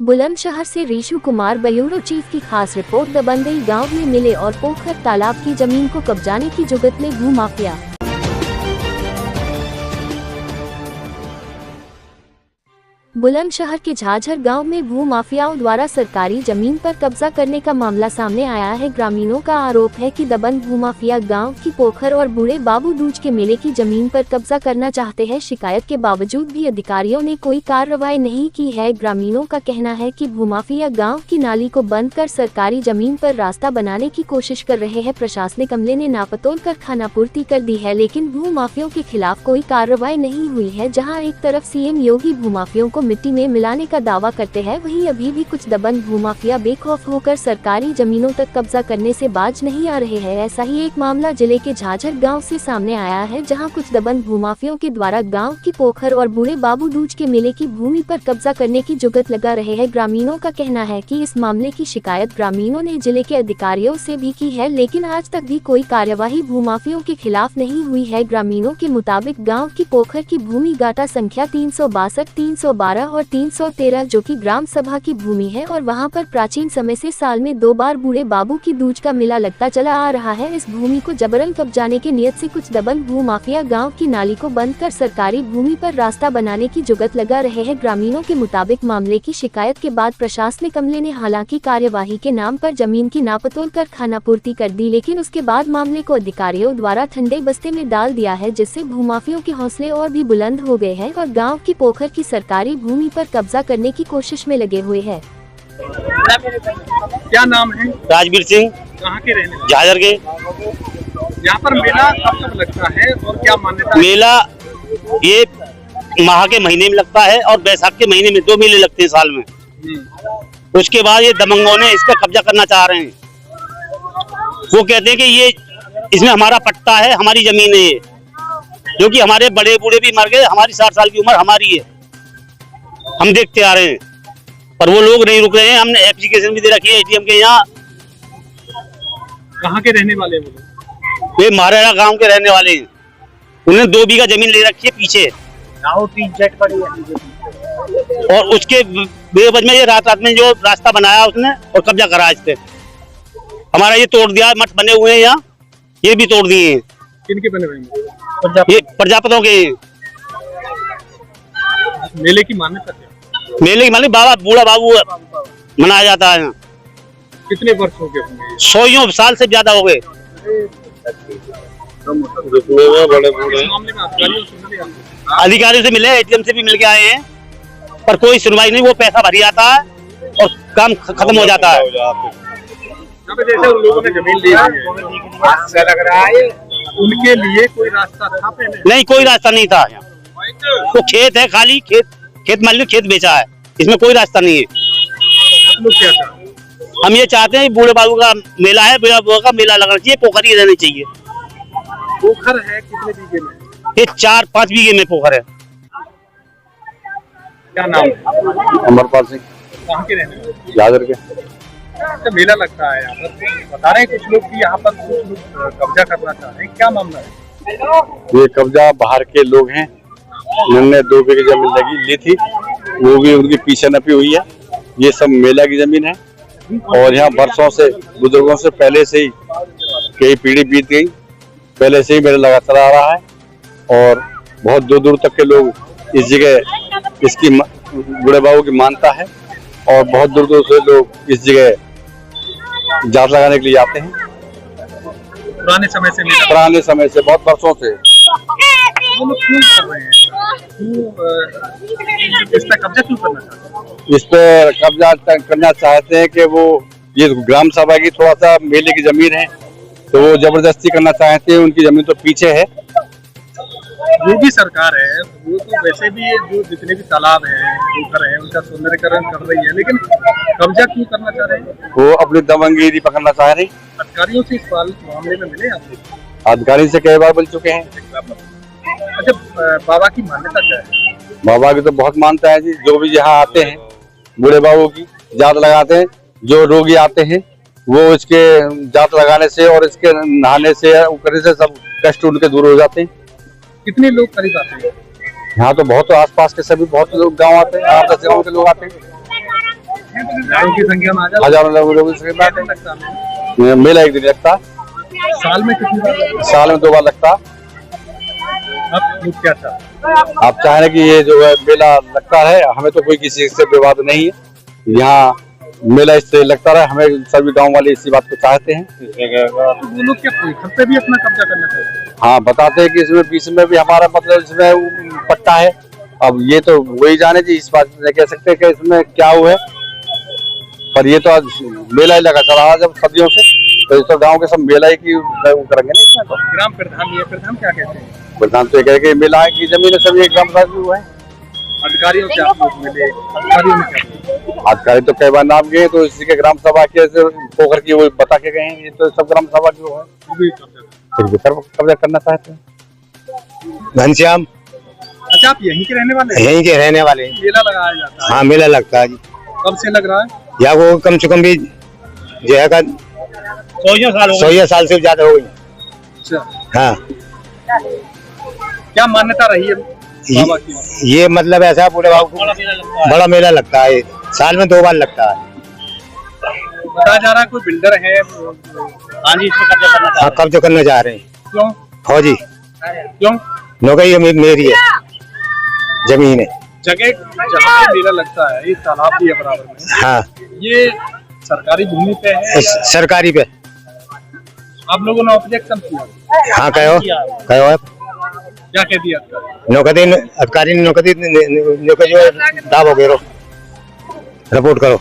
बुलंदशहर से Rishu Kumar bureau chief की खास रिपोर्ट। दबंगई गांव में मिले और पोखर तालाब की जमीन को कब्जाने की जुगत में भूमाफिया। बुलंदशहर के झाझर गांव में भूमाफियाओं द्वारा सरकारी जमीन पर कब्जा करने का मामला सामने आया है। ग्रामीणों का आरोप है कि दबंग भूमाफिया गांव की पोखर और बूढ़े बाबू दूज के मेले की जमीन पर कब्जा करना चाहते हैं। शिकायत के बावजूद भी अधिकारियों ने कोई कार्रवाई नहीं की है। ग्रामीणों का कहना है कि भूमाफिया गाँव की नाली को बंद कर सरकारी जमीन पर रास्ता बनाने की कोशिश कर रहे हैं। प्रशासनिक अमले ने नापतोल कर खानापूर्ति कर दी है, लेकिन भूमाफियों के खिलाफ कोई कार्रवाई नहीं हुई है। जहाँ एक तरफ सीएम योगी भूमाफियों को मिट्टी में मिलाने का दावा करते हैं, वहीं अभी भी कुछ दबंग भूमाफिया बेखौफ होकर सरकारी जमीनों तक कब्जा करने से बाज नहीं आ रहे हैं। ऐसा ही एक मामला जिले के झाझर गांव से सामने आया है, जहां कुछ दबंग भूमाफियों के द्वारा गांव की पोखर और बूढ़े बाबू दूज के मेले की भूमि पर कब्जा करने की जुगत लगा रहे हैं। ग्रामीणों का कहना है कि इस मामले की शिकायत ग्रामीणों ने जिले के अधिकारियों से भी की है, लेकिन आज तक भी कोई कार्यवाही भूमाफियों के खिलाफ नहीं हुई है। ग्रामीणों के मुताबिक गाँव की पोखर की भूमि गाटा संख्या 362, 312 और 313 जो कि ग्राम सभा की भूमि है और वहां पर प्राचीन समय से साल में 2 बार बूढ़े बाबू की दूज का मेला लगता चला आ रहा है। इस भूमि को जबरन कब्जाने के नियत से कुछ दबंग भूमाफिया गांव की नाली को बंद कर सरकारी भूमि पर रास्ता बनाने की जुगत लगा रहे हैं। ग्रामीणों के मुताबिक मामले की शिकायत के बाद प्रशासनिक अमले ने हालांकि कार्यवाही के नाम पर जमीन की नापतोल कर खानापूर्ति कर दी, लेकिन उसके बाद मामले को अधिकारियों द्वारा ठंडे बस्ते में डाल दिया है, जिससे भूमाफियों के हौसले और भी बुलंद हो गए हैं और गाँव की पोखर की सरकारी भूमि पर कब्जा करने की कोशिश में लगे हुए हैं। क्या नाम है? राजवीर सिंह। कहाँ के रहने वाले? झाझर के। यहाँ पर मेला कब लगता है और क्या मान्यता? मेला ये माह के महीने में लगता है और बैसाख के महीने में 2 मेले लगते हैं साल में। उसके बाद ये दबंगों ने इस पर कब्जा करना चाह रहे हैं। वो कहते हैं कि ये इसमें हमारा पट्टा है, हमारी जमीन है ये, जो कि हमारे बड़े बूढ़े भी मर गए, हमारी 60 साल की उम्र हमारी है, हम देखते आ रहे हैं, पर वो लोग नहीं रुक रहे हैं। हमने एप्लीकेशन भी दे रखी है एटीएम के। यहाँ कहाँ के रहने वाले हैं? ये महाराणा गांव के रहने वाले हैं। उन्हें 2 बीघा जमीन ले रखी है पीछे, और उसके बेवजह में ये रात में जो रास्ता बनाया उसने और कब्जा करा इस पे। हमारा ये तोड़ दिया, मठ बने हुए हैं यहाँ, ये भी तोड़ दिए हैं। किनके बने हुए हैं? ये प्रजापतों के। मेले की मान्यता क्या? मेले की मालिक बाबा बूढ़ा बाबू मनाया जाता है। कितने वर्ष हो गए? 100 साल से ज्यादा हो गए। अधिकारियों से मिले, एटीएम से भी मिल के आए हैं, पर कोई सुनवाई नहीं। वो पैसा भरी आता है और काम खत्म हो जाता है। जैसे उन लोगों ने जमीन ली है, लग रहा है उनके लिए कोई रास्ता था पहले? नहीं, कोई रास्ता नहीं था। तो खेत है, खाली खेत मालिक ने खेत बेचा है, इसमें कोई रास्ता नहीं है। क्या हम ये चाहते हैं बूढ़े बाबू का मेला है, बूढ़े बाबू का मेला लगना चाहिए, पोखर ही रहनी चाहिए। पोखर है कितने बीघे में? ये 4-5 बीघे में पोखर है। क्या नाम है? अमरपाल सिंह। कहाँ के रहने वाले? झाझर के। तो मेला लगता है यहाँ पर, बता रहे हैं कुछ लोग कि यहाँ पर कुछ लोग कब्जा करना चाह रहे हैं, क्या मामला है? ये कब्जा बाहर के लोग हैं, उन्होंने 2 बीघे जमीन ली थी, वो भी उनके पीछे नपी हुई है। ये सब मेला की जमीन है और यहाँ बरसों से, बुजुर्गों से पहले से ही कई पीढ़ी बीत गई, पहले से ही मेला लगातार आ रहा है और बहुत दूर दूर तक के लोग इस जगह, इसकी बूढ़े बाबू की मानता है और बहुत दूर दूर से लोग इस जगह जात लगाने के लिए आते हैं। पुराने समय से? पुराने समय से, बहुत वर्षों से। वो लोग क्यों कर रहे हैं? इस पर कब्जा क्यों करना चाहते हैं? इस पर कब्जा करना चाहते हैं कि वो ये ग्राम सभा की थोड़ा सा मेले की जमीन है, तो वो जबरदस्ती करना चाहते हैं। उनकी जमीन तो पीछे है। जो भी सरकार है वो तो वैसे भी जो जितने भी तालाब हैं, पोखर है, उनका सौंदर्यीकरण कर रही है, लेकिन कब्जा क्यों करना चाह रहे हैं? वो अपनी दबंगगिरी पकड़ना चाह रहे हैं। अधिकारियों से इस मामले में मिले आपको? अधिकारी से कई बार मिल चुके हैं। अच्छा, बाबा की मान्यता क्या है? बाबा की तो बहुत मानता है जी। जो भी यहाँ आते हैं बूढ़े बाबू की जात लगाते हैं, जो रोगी आते हैं वो इसके जात लगाने से और इसके नहाने से करने से सब कष्ट उनके दूर हो जाते हैं। कितने लोग करीब आते हैं? यहाँ तो बहुत आसपास के सभी बहुत लोग गांव आते हैं, 8-10 गाँव के लोग आते हैं। हजारों की संख्या में आ जाते हजारों लोगों की संख्या हैं। लगता है में मेला एक दिन लगता, साल में कितनी बार लगता साल में 2 बार लगता। है? अब लोग क्या चाहते हैं? आप चाह रहे हैं कि ये जो है मेला लगता है, हमें तो कोई किसी से विवाद नहीं है, यहाँ मेला इससे लगता रहे, हमें सभी गांव वाले इसी बात को चाहते हैं। तो वो लोग क्या घर पे भी अपना कब्जा करना चाहते हैं? हाँ, बताते हैं कि इसमें बीच में भी हमारा मतलब इसमें पट्टा है। अब ये तो वही जाने जी, इस बात नहीं कह सकते कि इसमें क्या हुआ है, पर ये तो आज मेला ही लगा चला है जब सदियों से, तो इस तो गाँव के सब मेला ही की वो करेंगे ना इसमें। तो ग्राम प्रधान, ये प्रधान क्या कहते हैं? प्रधान तो ये कह के मेला है कि जमीन सब एक ग्राम सभा हुआ है। अधिकारियों से आप लोग मिले, अधिकारियों ने क्या बोला? अधिकारी तो कई बार नाम गए, तो इसी के ग्राम सभा के पोखर की वो बता के गए हैं, ये तो सब ग्राम सभा की वो है, वो भी कब्जा करते फिर भी कब्जा करना चाहते हैं। घनश्याम अच्छा, आप यहीं के रहने वाले हैं? यहीं के रहने वाले हैं। मेला लगाया जाता है, हाँ, मेला लगता है जी। कब से लग रहा है? या वो कम से कम भी जो है 100 साल से ज्यादा हो गई। अच्छा, हाँ, क्या मान्यता रही है बाबा की? ये मतलब ऐसा पूरे बड़ा मेला लगता है, साल में 2 बार लगता है। बताया जा रहा है कोई बिल्डर है, हाँ जी, इसमें कब्जा करना हाँ, कब्जा करना चाह रहे हैं। क्यों? हो जी, क्यों? नौकरी मेरी है, जमीन है। जगह जहाँ पे मेला लगता है, ये तालाब भी है बराबर में, हाँ, ये सरकारी भूमि पे है, सरकारी पे। आप लोगों ने ऑब्जेक्शन किया? हाँ, कहो आप क्या कह दिया? अधिकारी ने नौकरी जो दाव हो गए, रिपोर्ट करो।